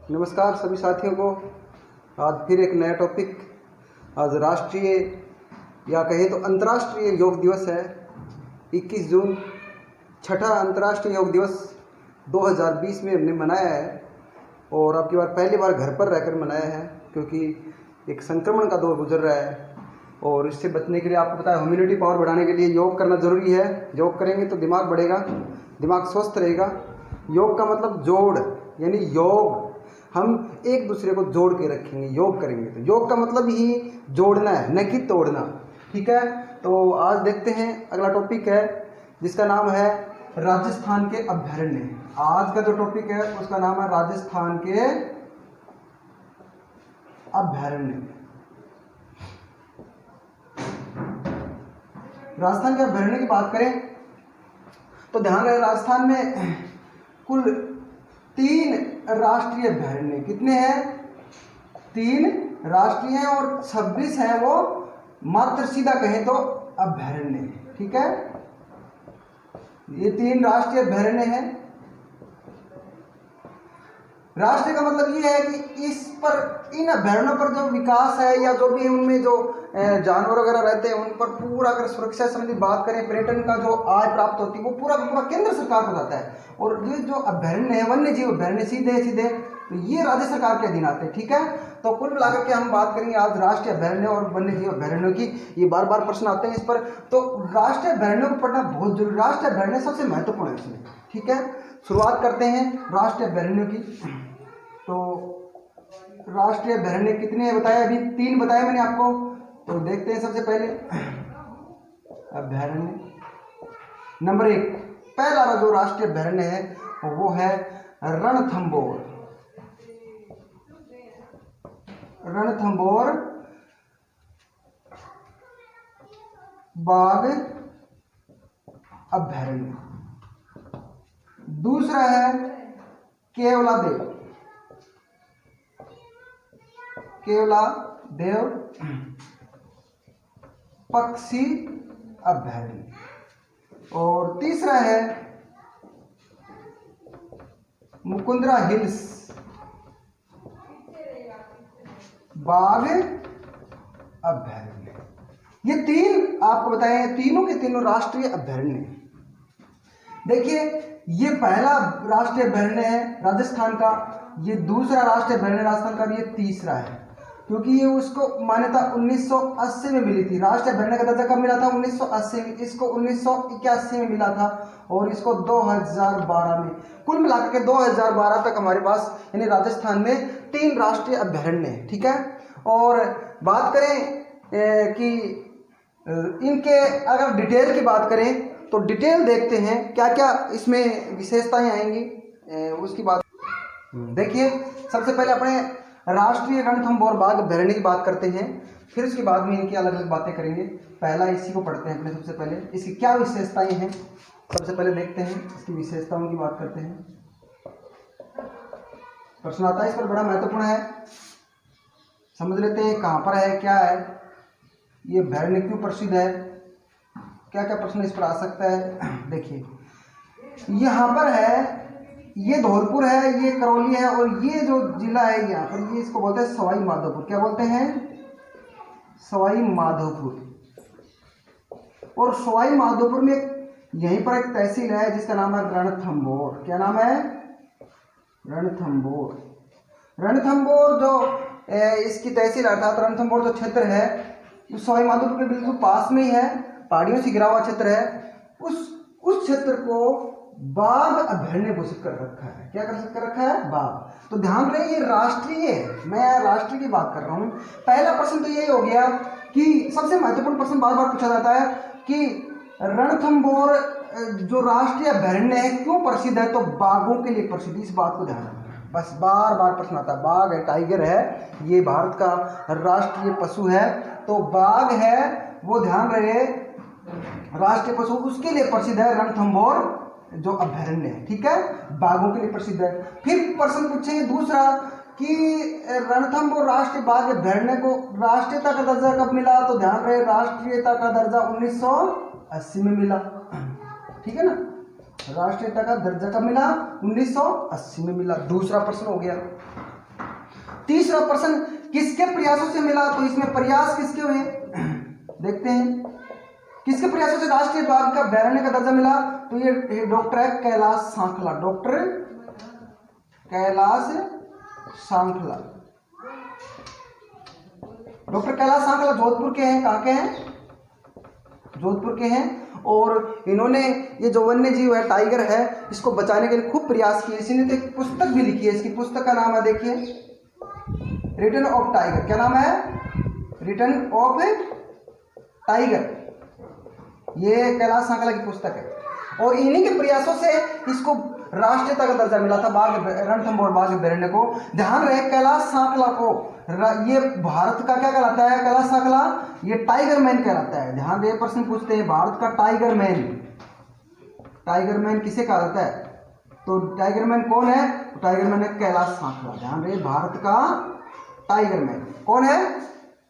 नमस्कार सभी साथियों को। आज फिर एक नया टॉपिक। आज राष्ट्रीय या कहें तो अंतर्राष्ट्रीय योग दिवस है। 21 जून छठा अंतर्राष्ट्रीय योग दिवस 2020 में हमने मनाया है और अब की बार पहली बार घर पर रहकर मनाया है क्योंकि एक संक्रमण का दौर गुजर रहा है और इससे बचने के लिए आपको पता है ह्यूमिनिटी पावर बढ़ाने के लिए योग करना ज़रूरी है। योग करेंगे तो दिमाग बढ़ेगा, दिमाग स्वस्थ रहेगा। योग का मतलब जोड़, यानी योग हम एक दूसरे को जोड़ के रखेंगे। योग करेंगे तो योग का मतलब ही जोड़ना है, न कि तोड़ना। ठीक है, तो आज देखते हैं अगला टॉपिक है जिसका नाम है राजस्थान के अभयारण्य। आज का जो टॉपिक है उसका नाम है राजस्थान के अभयारण्य। राजस्थान के अभयारण्य की बात करें तो ध्यान रहे राजस्थान में कुल 3 राष्ट्रीय अभयारण्य। कितने हैं? 3 राष्ट्रीय हैं और 26 हैं वो मात्र सीधा कहें तो अभयारण्य। ठीक है, ये 3 राष्ट्रीय अभयारण्य हैं। राष्ट्रीय का मतलब ये है कि इस पर, इन अभयारण्यों पर जो विकास है या जो भी उनमें जो जानवर वगैरह रहते हैं उन पर पूरा अगर सुरक्षा संबंधी बात करें, पर्यटन का जो आय प्राप्त होती है वो पूरा केंद्र सरकार को जाता है। और ये जो अभयारण्य है, वन्य जीव अभयारण्य, सीधे तो ये राज्य सरकार के अधीन आते हैं। ठीक है, तो कुल मिलाकर के हम बात करेंगे आज राष्ट्रीय अभयारण्य और वन्य जीव अभयारण्यों की। ये बार बार प्रश्न आते हैं इस पर, तो राष्ट्रीय अभयारण्यों को पढ़ना बहुत जरूरी। राष्ट्रीय अभयारण्य सबसे महत्वपूर्ण है इसमें। ठीक है, शुरुआत करते हैं राष्ट्रीय अभयारण्यों की। तो राष्ट्रीय अभयारण्य कितने हैं बताए? अभी 3 बताए मैंने आपको। तो देखते हैं सबसे पहले अभयारण्य नंबर 1। पहला जो राष्ट्रीय अभयारण्य है वो है रणथंभौर। रणथंभौर बाघ अभयारण्य। दूसरा है केवलादेव। केवलादेव पक्षी अभयारण्य। और तीसरा है मुकुंदरा हिल्स बाघ अभयारण्य। ये 3 आपको बताए, तीनों के तीनों राष्ट्रीय अभयारण्य। देखिए, ये पहला राष्ट्रीय अभयारण्य है राजस्थान का, ये दूसरा राष्ट्रीय अभयारण्य राजस्थान का, ये तीसरा है क्योंकि ये उसको मान्यता 1980 में मिली थी। राष्ट्रीय अभयारण्य का दर्जा कब मिला था? 1980 में। इसको 1981 में मिला था और इसको 2012 में। कुल मिलाकर के 2012 तक हमारे पास यानी राजस्थान में 3 राष्ट्रीय अभयारण्य है। ठीक है, और बात करें कि इनके अगर डिटेल की बात करें तो डिटेल देखते हैं क्या क्या इसमें विशेषताएं आएंगी, उसकी बात देखिए। सबसे पहले अपने राष्ट्रीय रणथंभौर बाघ अभयारण्य की बात करते हैं, फिर उसके बाद में इनकी अलग अलग बातें करेंगे। पहला इसी को पढ़ते हैं अपने। सबसे पहले इसकी क्या विशेषताएं हैं सबसे पहले देखते हैं, इसकी विशेषताओं की बात करते हैं। प्रश्न आता है इस पर, बड़ा महत्वपूर्ण है, समझ लेते हैं कहाँ पर है, क्या है ये अभयारण्य, क्यों प्रसिद्ध है, क्या क्या प्रश्न इस पर आ सकता है। देखिए, यहाँ पर है, ये धौलपुर है, ये करौली है और ये जो जिला है यहाँ पर, ये इसको बोलते हैं सवाई माधोपुर। क्या बोलते हैं? सवाई माधोपुर। और सवाई माधोपुर में यहीं पर एक तहसील है जिसका नाम है रणथंभौर। क्या नाम है? रणथंभौर। रणथंभौर जो इसकी तहसील अर्थात रणथंभौर जो क्षेत्र है वो सवाई माधोपुर के बिल्कुल पास में ही है, पहाड़ियों से घिरा हुआ क्षेत्र है। उस क्षेत्र को बाघ अभयारण्य घोषित कर रखा है। क्या घोषित कर रखा है? बाघ। तो ध्यान रहे ये राष्ट्रीय है, मैं राष्ट्रीय की बात कर रहा हूँ। पहला प्रश्न तो यही हो गया कि सबसे महत्वपूर्ण प्रश्न बार बार पूछा जाता है कि रणथंभौर जो राष्ट्रीय अभयारण्य है क्यों प्रसिद्ध है? तो बाघों के लिए प्रसिद्ध। इस बात को ध्यान रखना, बस बार बार प्रश्न आता है। बाघ है, टाइगर है, ये भारत का राष्ट्रीय पशु है, तो बाघ है वो ध्यान रहे राष्ट्रीय पशु, उसके लिए प्रसिद्ध है रणथंभौर जो अभयारण्य है। ठीक है, बाघों के लिए प्रसिद्ध है। फिर प्रश्न पूछेंगे दूसरा कि रणथंभौर राष्ट्रीय बाघ अभयारण्य को राष्ट्रीयता का दर्जा कब मिला? तो ध्यान रहे राष्ट्रीयता का दर्जा 1980 में मिला। ठीक है ना, राष्ट्रीयता का दर्जा कब मिला? 1980 में मिला। दूसरा प्रश्न हो गया। तीसरा प्रश्न किसके प्रयासों से मिला, तो इसमें प्रयास किसके हुए देखते हैं। किसके प्रयासों से राष्ट्रीय बाग का अभ्यारण्य का दर्जा मिला, तो ये डॉक्टर है कैलाश सांखला, डॉक्टर कैलाश सांखला। डॉक्टर कैलाश सांखला जोधपुर के हैं, कहाँ के हैं, जोधपुर के हैं। और इन्होंने ये जो वन्य जीव है टाइगर है इसको बचाने के लिए खूब प्रयास किए। इन्होंने तो एक पुस्तक भी लिखी है, इसकी पुस्तक का नाम है देखिए रिटर्न ऑफ टाइगर। क्या नाम है, रिटर्न ऑफ टाइगर, ये कैलाश सांखला की पुस्तक है। और इन्हीं के प्रयासों से इसको राष्ट्रीयता का दर्जा मिला था बाघ रणथंभौर बाघ अभ्यारण्य को। ध्यान रहे कैलाश सांखला को ये भारत का क्या कहलाता है, कैलाश सांखला ये टाइगर मैन कहलाता है। ध्यान रहे प्रश्न पूछते हैं भारत का टाइगर मैन, टाइगर मैन किसे कहा जाता है, तो टाइगर मैन कौन है, तो टाइगर मैन है कैलाश सांखला। ध्यान रहे भारत का टाइगर मैन कौन है,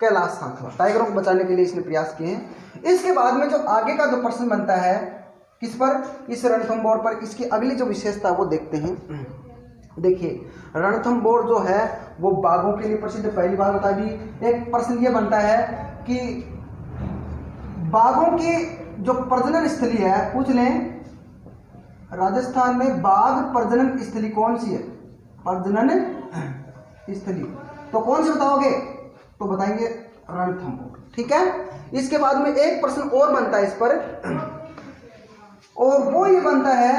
कैलाश सांखला। टाइगरों को बचाने के लिए इसने प्रयास किए हैं। इसके बाद में जो आगे का जो प्रश्न बनता है किस पर, इस रणथंभौर पर, इसकी अगली जो विशेषता वो देखते हैं। देखिए रणथंभौर जो है वो बाघों के लिए प्रसिद्ध, पहली बात बता दी। एक प्रश्न ये बनता है कि बाघों की जो प्रजनन स्थली है, पूछ लें राजस्थान में बाघ प्रजनन स्थली कौन सी है, प्रजनन स्थली, तो कौन सी बताओगे, तो बताएंगे रणथंभौर। ठीक है। इसके बाद में एक प्रश्न और बनता है इस पर, और वो ये बनता है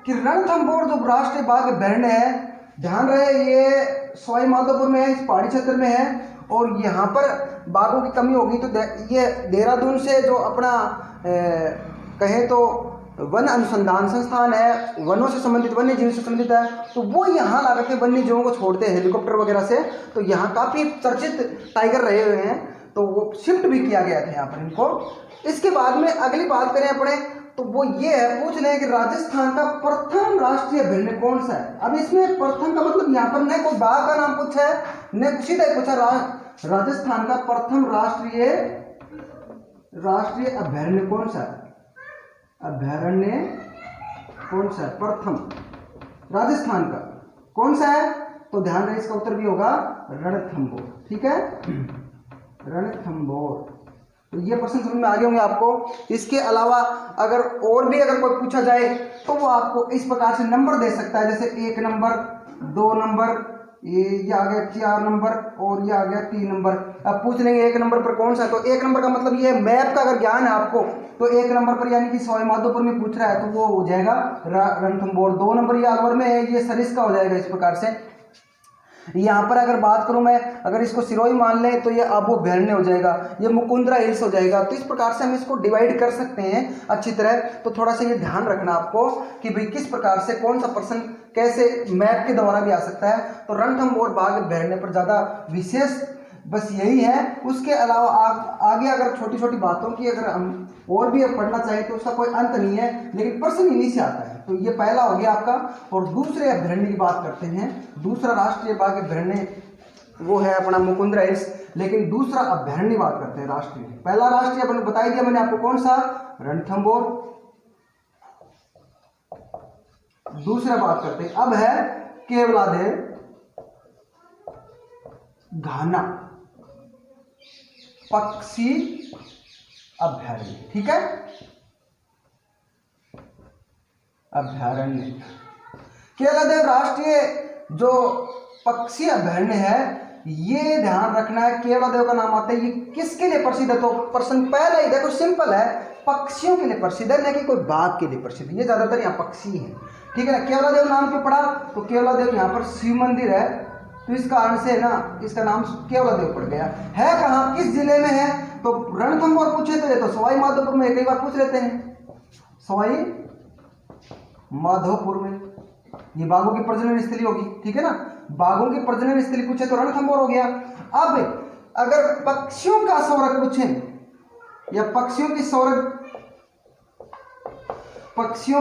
कि रणथंभौर जो राष्ट्रीय बाघ अभ्यारण्य है, ध्यान रहे ये सवाई माधोपुर में है, इस पहाड़ी क्षेत्र में है। और यहाँ पर बाघों की कमी होगी तो ये देहरादून से जो अपना कहें तो वन अनुसंधान संस्थान है, वनों से संबंधित वन्य जीव से संबंधित है, तो वो यहाँ ला करके वन्य जीवों को छोड़ते हैं हेलीकॉप्टर वगैरह से। तो यहाँ काफ़ी चर्चित टाइगर रहे हुए हैं, तो वो शिफ्ट भी किया गया था यहाँ पर इनको। इसके बाद में अगली बात करें अपने, तो वो ये है, पूछ लें कि राजस्थान का प्रथम राष्ट्रीय अभ्यारण्य कौन सा है। अब इसमें प्रथम का मतलब यहाँ पर न कोई बाघ का नाम पूछा है, न कुछ ही पूछा, राजस्थान का प्रथम राष्ट्रीय अभ्यारण्य कौन सा है, अभ्यारण्य कौन सा है, प्रथम राजस्थान का कौन सा है, तो ध्यान रहे इसका उत्तर भी होगा रणथंभौर। ठीक है, रणथंभौर। तो ये प्रश्न समझ में आ गए होंगे आपको। इसके अलावा अगर और भी अगर कोई पूछा जाए तो वो आपको इस प्रकार से नंबर दे सकता है, जैसे 1 नंबर, 2 नंबर, ये आ गया 4 नंबर और ये आ गया 3 नंबर। अब पूछ लेंगे 1 नंबर पर कौन सा है, तो 1 नंबर का मतलब ये मैप का अगर ज्ञान है आपको तो 1 नंबर पर यानी कि सवाई माधोपुर में पूछ रहा है तो वो हो जाएगा रणथंभौर। 2 नंबर ये अलवर में है, ये सरिस्का हो जाएगा। इस प्रकार से यहाँ पर अगर बात करूँ मैं, अगर इसको सिरोही मान लें तो ये आबू अभ्यारण्य हो जाएगा, ये मुकुंदरा हिल्स हो जाएगा। तो इस प्रकार से हम इसको डिवाइड कर सकते हैं अच्छी तरह। तो थोड़ा सा ये ध्यान रखना आपको कि भाई किस प्रकार से कौन सा प्रश्न कैसे मैप के द्वारा भी आ सकता है। तो रणथंभौर बाघ अभ्यारण्य पर ज़्यादा विशेष बस यही है। उसके अलावा आगे अगर छोटी छोटी बातों की अगर हम और भी पढ़ना चाहें तो उसका कोई अंत नहीं है, लेकिन प्रश्न इन्हीं से आता है। तो ये पहला हो गया आपका। और दूसरे अभ्यारण्य की बात करते हैं। दूसरा राष्ट्रीय बाघ अभ्यारण्य वो है अपना मुकुंदरा हिल्स, लेकिन दूसरा अभ्यारण्य बात करते हैं राष्ट्रीय। पहला राष्ट्रीय अपने बता दिया मैंने आपको कौन सा, रणथंभौर। दूसरा बात करते हैं अब है केवलादेव घाना पक्षी अभ्यारण्य। ठीक है, अभ्यारण्य केवलादेव राष्ट्रीय जो पक्षी अभ्यारण्य है, ये ध्यान रखना है। केवलादेव का नाम आता है, ये किसके लिए प्रसिद्ध है, तो प्रश्न पहला ही देखो सिंपल है, पक्षियों के लिए प्रसिद्ध है, न कि कोई बाघ के लिए प्रसिद्ध। ये ज्यादातर यहाँ पक्षी है। ठीक है ना, केवलादेव नाम क्यों पड़ा, तो केवलादेव यहाँ पर शिव मंदिर है, तो इस कारण से ना इसका नाम केवलादेव पड़ गया है। कहाँ, किस जिले में है, तो रणथंभौर पूछे तो ये तो सवाई माधोपुर में कई बार पूछ लेते हैं, सवाई माधोपुर में ये बाघों की प्रजनन स्थली होगी। ठीक है ना, बाघों की प्रजनन स्थली पूछे तो रणथंभौर हो गया। अब अगर पक्षियों का संवर्ग पूछे या पक्षियों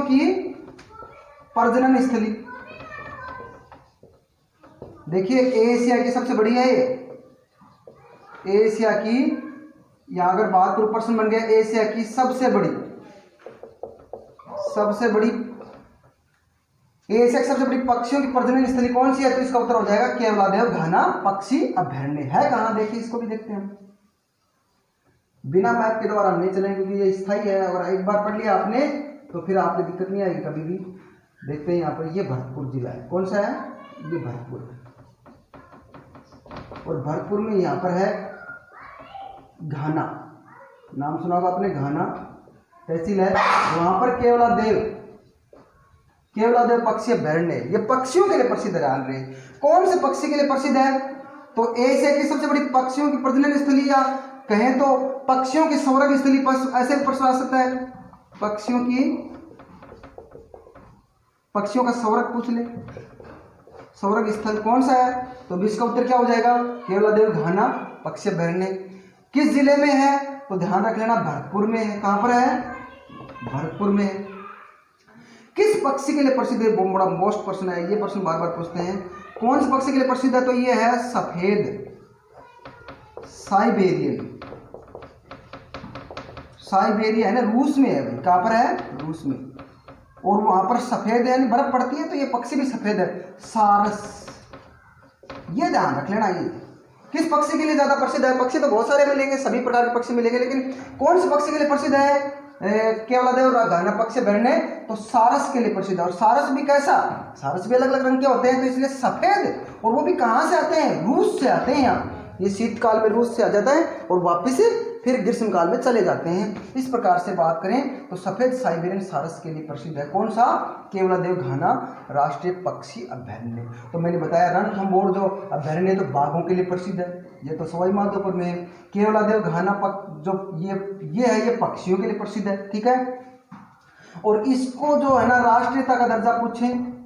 की प्रजनन स्थली, देखिए एशिया की सबसे बड़ी है ये, एशिया की, यहां अगर बात करूं प्रश्न बन गया एशिया की सबसे बड़ी एशिया की सबसे बड़ी पक्षियों की प्रजनन स्थली कौन सी है? तो इसका उत्तर हो जाएगा केवलादेव घाना पक्षी अभयारण्य। है कहां? देखिए इसको भी देखते हैं। बिना मैप के द्वारा हम नहीं चलेंगे क्योंकि ये स्थायी है, और एक बार पढ़ लिया आपने तो फिर आपको दिक्कत नहीं आएगी कभी भी। देखते हैं यहाँ पर, ये भरतपुर जिला है। कौन सा है? ये भरतपुर। और भरतपुर में यहाँ पर है घाना, नाम सुना होगा आपने, घाना तहसील है। वहां पर केवलादेव पक्षी अभयारण्य, ये पक्षियों के लिए प्रसिद्ध है। कौन से पक्षी के लिए प्रसिद्ध है? तो एशिया की सबसे बड़ी पक्षियों की प्रजनन स्थली, या कहें तो पक्षियों की संवर्ग स्थली, ऐसे प्रश्न आ सकता है। पक्षियों का संवर्ग पूछ ले, संवर्ग स्थल कौन सा है? तो इसका उत्तर क्या हो जाएगा? केवलादेव घाना पक्षी अभयारण्य। किस जिले में है? तो ध्यान रख लेना, भरतपुर में है। कहां पर है? भरतपुर में है। किस पक्षी के लिए प्रसिद्ध है? बड़ा मोस्ट प्रश्न है, ये प्रश्न बार बार पूछते हैं। कौन से पक्षी के लिए प्रसिद्ध है? तो ये है सफेद साइबेरिया है ना, रूस में है। कहां पर है? रूस में। और वहां पर सफेद है, बर्फ पड़ती है, तो ये पक्षी भी सफेद है, सारस। ये ध्यान रख लेना। ये किस पक्षी के लिए ज्यादा प्रसिद्ध है? पक्षी तो बहुत सारे मिलेंगे, सभी प्रकार के पक्षी मिलेंगे, लेकिन कौन से पक्षी के लिए प्रसिद्ध है केवलादेव घाना पक्षी अभयारण्य? तो सारस के लिए प्रसिद्ध है। और सारस भी कैसा? सारस भी अलग अलग रंग के होते हैं, तो इसलिए सफेद। और वो भी कहां से आते हैं? रूस से आते हैं। यहाँ ये शीतकाल में रूस से आ जाता है और वापिस फिर ग्रीष्म काल में चले जाते हैं। इस प्रकार से बात करें तो सफेद साइबेरियन सारस के लिए प्रसिद्ध है। कौन सा? केवलादेव घाना राष्ट्रीय पक्षी अभयारण्य। तो मैंने बताया रणथंभौर जो अभयारण्य तो बाघों के लिए प्रसिद्ध है, ये तो सवाई माधोपुर में है। केवलादेव घाना जो ये है, ये पक्षियों के लिए प्रसिद्ध है। ठीक है, और इसको जो है ना राष्ट्रीयता का दर्जा पूछें,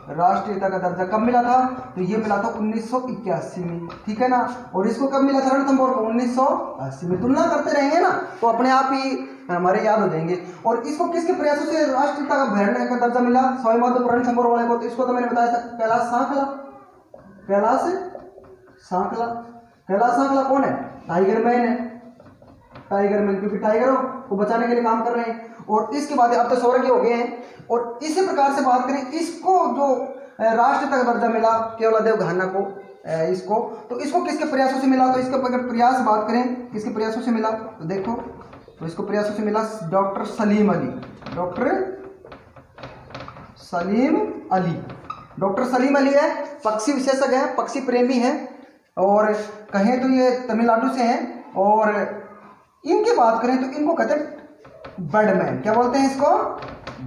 राष्ट्रीयता का दर्जा कब मिला था? तो ये मिला था 1981 में। ठीक है ना, और इसको कब मिला था रणथंभौर को? 1980 में। तुलना करते रहेंगे ना तो अपने आप ही हमारे याद हो जाएंगे। और इसको किसके प्रयासों से राष्ट्रीयता का अभयारण्य का दर्जा मिला? सवाई माधोपुर रणथंभौर वाले को। तो इसको तो मैंने बताया था, कैलाश सांखला कौन है? टाइगर मैन है, टाइगर मैन, क्योंकि टाइगरों को बचाने के लिए काम कर रहे हैं। और इसके बाद अब तो स्वर्गीय हो गए हैं। और इसी प्रकार से बात करें, इसको जो राष्ट्रीयता का दर्जा मिला केवलादेव घाना को, इसको किसके प्रयासों से मिला? तो इसका अगर प्रयास बात करें किसके प्रयासों से मिला तो देखो, तो इसको प्रयासों से मिला डॉक्टर सलीम अली। डॉक्टर सलीम अली है, पक्षी विशेषज्ञ है, पक्षी प्रेमी है, और कहें तो ये तमिलनाडु से हैं। और इनकी बात करें तो इनको कहते हैं बर्डमैन। क्या बोलते हैं इसको?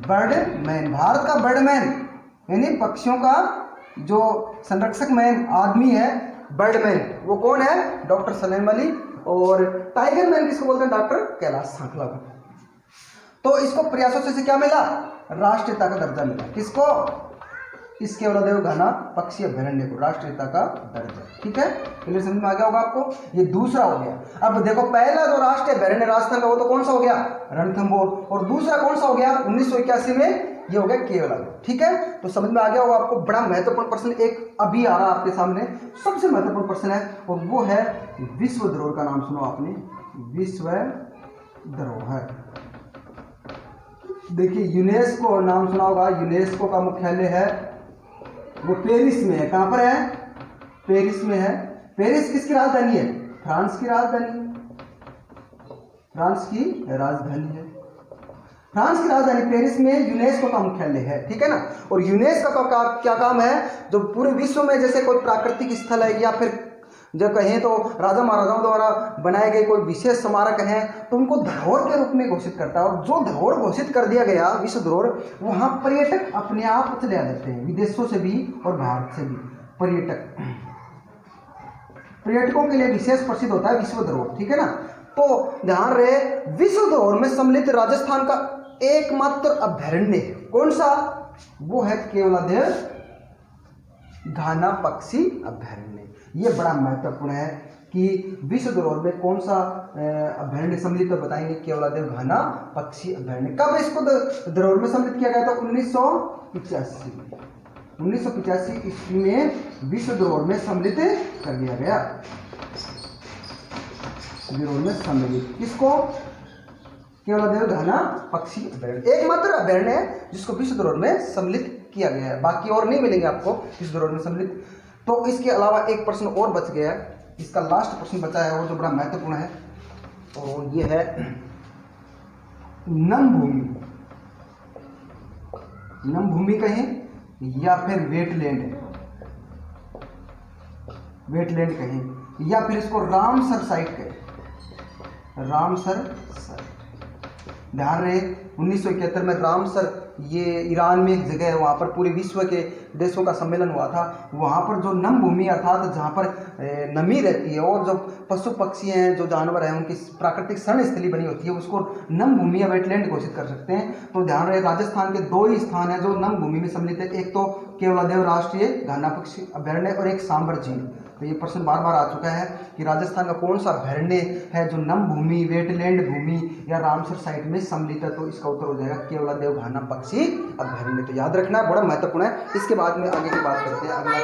बर्डमैन। भारत का बर्डमैन यानी पक्षियों का जो संरक्षक मैन आदमी है, बर्डमैन, वो कौन है? डॉक्टर सलीम अली। और टाइगर मैन किसको बोलते हैं? डॉक्टर कैलाश सांखला को। तो इसको प्रयासों से क्या मिला? राष्ट्रीयता का दर्जा मिला। किसको? इस केवलादेव घाना पक्षी अभयारण्य को राष्ट्रीयता का दर्जा। ठीक है, क्लियर समझ में आ गया होगा आपको। ये दूसरा हो गया। अब देखो, पहला जो राष्ट्रीय अभयारण्य राजस्थान का वो तो कौन सा हो गया? रणथंभौर। और दूसरा कौन सा हो गया? 1981 में ये हो गया केवलादेव। ठीक है, तो समझ में आ गया होगा आपको। बड़ा महत्वपूर्ण प्रश्न एक अभी आ रहा है आपके सामने, सबसे महत्वपूर्ण प्रश्न है, और वो है विश्व धरोहर का नाम सुनो आपने, विश्व धरोहर। देखिए यूनेस्को नाम सुना होगा, यूनेस्को का मुख्यालय है वो पेरिस में है। कहां पर है? पेरिस में है। पेरिस किसकी राजधानी है? फ्रांस की राजधानी है। फ्रांस की राजधानी पेरिस में यूनेस्को का मुख्यालय है। ठीक है ना, और यूनेस्को का क्या काम है? जो पूरे विश्व में जैसे कोई प्राकृतिक स्थल है, या फिर जो कहें तो राजा महाराजाओं द्वारा बनाए गए कोई विशेष स्मारक हैं, तो उनको धरोहर के रूप में घोषित करता है। और जो धरोहर घोषित कर दिया गया विश्व धरोहर, वहाँ पर्यटक अपने आप चले आ जाते हैं, विदेशों से भी और भारत से भी। पर्यटकों के लिए विशेष प्रसिद्ध होता है विश्व धरोहर। ठीक है ना, तो ध्यान रहे, विश्व धरोहर में सम्मिलित राजस्थान का एकमात्र अभयारण्य कौन सा? वो है केवलादेव घाना पक्षी अभयारण्य। ये बड़ा महत्वपूर्ण है कि विश्व धरोहर में कौन सा अभयारण्य सम्मिलित, तो बताएंगे केवलादेव घाना पक्षी अभयारण्य। कब इसको धरोहर में सम्मिलित किया गया था? 1985 ईस्वी में विश्व धरोहर में सम्मिलित कर दिया गया। धरोहर में सम्मिलित किसको? केवलादेव घाना पक्षी अभयारण्य। एकमात्र अभयारण्य है जिसको विश्व धरोहर में सम्मिलित किया गया है, बाकी और नहीं मिलेंगे आपको इस धरोहर में सम्मिलित। तो इसके अलावा एक प्रश्न और बच गया है, इसका लास्ट प्रश्न बचा है वो जो बड़ा महत्वपूर्ण है, और ये है नम भूमि। नम भूमि कहें या फिर वेटलैंड, वेटलैंड कहें या फिर इसको रामसर साइट कहें, रामसर साइट। ध्यान रहे 1971 में रामसर, ये ईरान में एक जगह है, वहाँ पर पूरे विश्व के देशों का सम्मेलन हुआ था। वहाँ पर जो नम भूमि अर्थात जहाँ पर नमी रहती है और जो पशु पक्षी हैं, जो जानवर हैं, उनकी प्राकृतिक शरण स्थली बनी होती है, उसको नम भूमि या वेटलैंड घोषित कर सकते हैं। तो ध्यान रहे राजस्थान के 2 ही स्थान है जो नम भूमि में सम्मिलित है, एक तो केवलादेव राष्ट्रीय घाना पक्षी अभ्यारण्य और एक सांबर झील। तो ये प्रश्न बार बार आ चुका है कि राजस्थान का कौन सा अभ्यारण्य है जो नम भूमि, वेटलैंड भूमि या रामसर साइट में सम्मिलित है। तो इसका उत्तर हो जाएगा केवलादेव घाना पक्षी अभ्यारण्य। तो याद रखना, बड़ा महत्वपूर्ण है। इसके बाद में आगे की बात करते हैं। अगला